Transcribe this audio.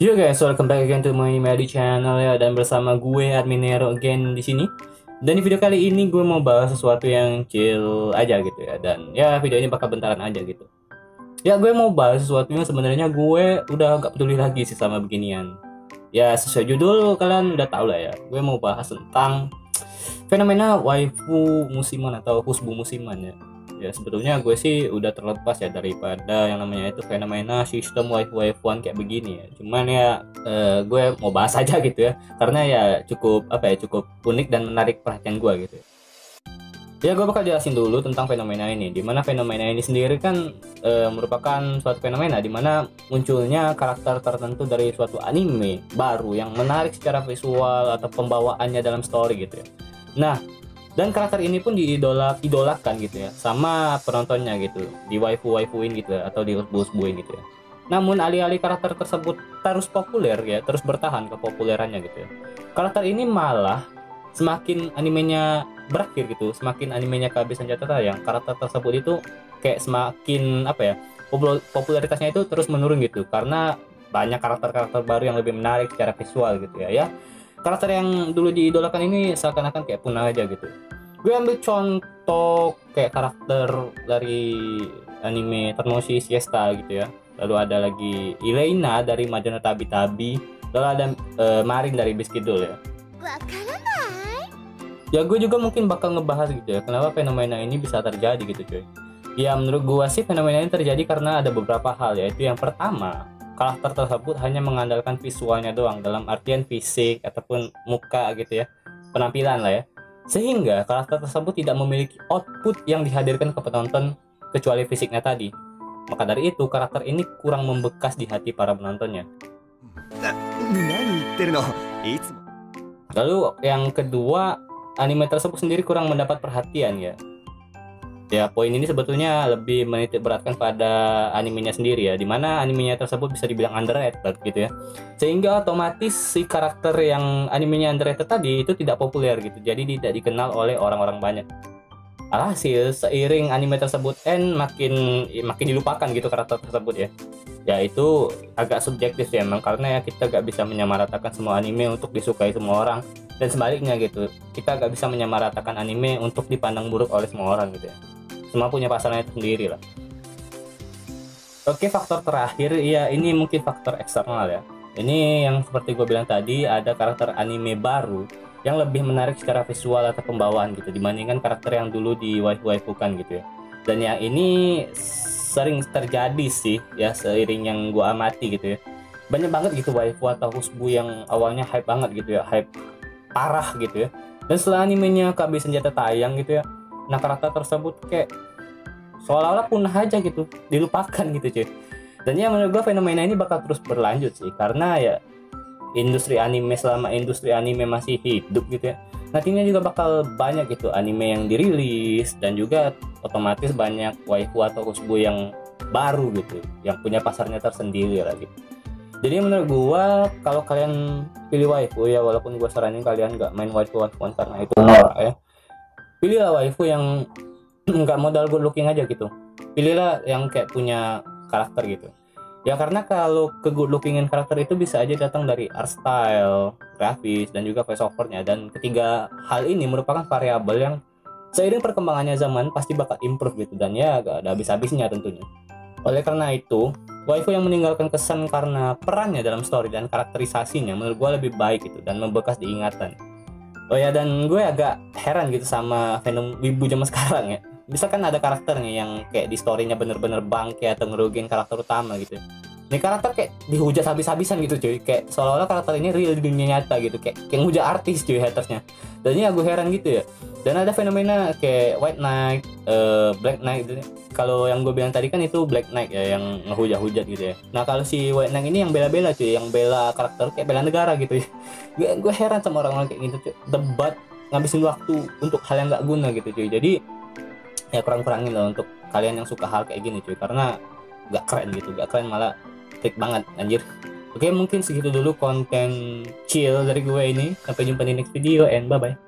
Yo guys, welcome back again to my Medi channel ya, dan bersama gue Adminero again di sini. Dan di video kali ini gue mau bahas sesuatu yang chill aja gitu ya, dan ya video ini bakal bentaran aja gitu. Ya gue mau bahas sesuatu yang sebenarnya gue udah gak peduli lagi sih sama beginian. Ya sesuai judul kalian udah tahu lah ya. Gue mau bahas tentang fenomena waifu musiman atau husbu musiman ya. Ya sebetulnya gue sih udah terlepas ya daripada yang namanya itu fenomena sistem waifu-waifuan kayak begini ya. Cuman ya gue mau bahas aja gitu ya, karena ya cukup cukup unik dan menarik perhatian gue gitu ya. Ya gue bakal jelasin dulu tentang fenomena ini. Dimana fenomena ini sendiri kan merupakan suatu fenomena dimana munculnya karakter tertentu dari suatu anime baru yang menarik secara visual atau pembawaannya dalam story gitu ya. Nah, dan karakter ini pun diidolakan gitu ya sama penontonnya gitu, di waifuin gitu ya, atau di usbu-usbuin gitu ya. Namun alih-alih karakter tersebut terus populer ya, terus bertahan kepopulerannya gitu ya, karakter ini malah semakin animenya berakhir gitu, semakin animenya kehabisan jatah tayang, karakter tersebut itu kayak semakin popularitasnya itu terus menurun gitu, karena banyak karakter-karakter baru yang lebih menarik secara visual gitu ya. Karakter yang dulu diidolakan ini seakan-akan kayak punah aja gitu. Gue ambil contoh kayak karakter dari anime Ternoshi Siesta gitu ya. Lalu ada lagi Elena dari Majano Tabi Tabi. Lalu ada Marin dari Biscuit ya. Ya gue juga mungkin bakal ngebahas gitu ya, kenapa fenomena ini bisa terjadi gitu cuy. Ya menurut gue sih fenomena ini terjadi karena ada beberapa hal, yaitu yang pertama, karakter tersebut hanya mengandalkan visualnya doang, dalam artian fisik ataupun muka gitu ya, penampilan lah ya, sehingga karakter tersebut tidak memiliki output yang dihadirkan ke penonton kecuali fisiknya tadi. Maka dari itu karakter ini kurang membekas di hati para penontonnya. Lalu yang kedua, anime tersebut sendiri kurang mendapat perhatian ya. Ya, poin ini sebetulnya lebih menitik beratkan pada animenya sendiri ya, dimana animenya tersebut bisa dibilang underrated gitu ya, sehingga otomatis si karakter yang animenya underrated tadi itu tidak populer gitu, jadi tidak dikenal oleh orang-orang banyak. Alhasil seiring anime tersebut makin dilupakan gitu karakter tersebut ya. Ya itu agak subjektif ya emang, karena ya kita gak bisa menyamaratakan semua anime untuk disukai semua orang, dan sebaliknya gitu, kita gak bisa menyamaratakan anime untuk dipandang buruk oleh semua orang gitu ya. Semua punya pasarnya itu sendiri lah. Oke, faktor terakhir ya, ini mungkin faktor eksternal ya. Ini yang seperti gue bilang tadi, ada karakter anime baru yang lebih menarik secara visual atau pembawaan gitu dibandingkan karakter yang dulu di waifu-waifukan gitu ya. Dan yang ini sering terjadi sih ya, seiring yang gue amati gitu ya. Banyak banget gitu waifu atau husbu yang awalnya hype banget gitu ya, hype parah gitu ya. Dan setelah animenya kehabisan jatah tayang gitu ya, nah karakter tersebut kayak seolah-olah punah aja gitu, dilupakan gitu cuy. Dan ya menurut gue fenomena ini bakal terus berlanjut sih, karena ya industri anime, selama industri anime masih hidup gitu ya, nantinya juga bakal banyak gitu anime yang dirilis, dan juga otomatis banyak waifu atau husbu yang baru gitu, yang punya pasarnya tersendiri lagi. Jadi menurut gua kalau kalian pilih waifu ya, walaupun gua saranin kalian nggak main waifu-waifuan karena itu norak ya, pilihlah waifu yang nggak modal good looking aja gitu, pilihlah yang kayak punya karakter gitu ya, karena kalau ke good lookingin karakter itu bisa aja datang dari art style, grafis, dan juga voice overnya, dan ketiga hal ini merupakan variabel yang seiring perkembangannya zaman pasti bakal improve gitu, dan ya gak ada habis-habisnya tentunya. Oleh karena itu, waifu yang meninggalkan kesan karena perannya dalam story dan karakterisasinya menurut gue lebih baik gitu, dan membekas diingatan. Oh ya, dan gue agak heran gitu sama fandom wibu zaman sekarang ya. Misalkan ada karakternya yang kayak di storynya bener-bener bangke atau ngerugiin karakter utama gitu. Ini karakter kayak dihujat habis-habisan gitu cuy. Kayak seolah-olah karakter ini real di dunia nyata gitu. Kayak ngehujat artis cuy hatersnya. Dan ini aku heran gitu ya. Dan ada fenomena kayak White Knight, Black Knight gitu. Kalau yang gue bilang tadi kan itu Black Knight ya, yang ngehujat-hujat gitu ya. Nah kalau si White Knight ini yang bela-bela cuy, yang bela karakter kayak bela negara gitu ya. Gue heran sama orang-orang kayak gitu cuy. Debat ngabisin waktu untuk hal yang nggak guna gitu cuy. Jadi ya kurang-kurangin lah untuk kalian yang suka hal kayak gini cuy, karena gak keren gitu, gak keren, malah trik banget anjir. Oke, mungkin segitu dulu konten chill dari gue ini, sampai jumpa di next video and bye bye.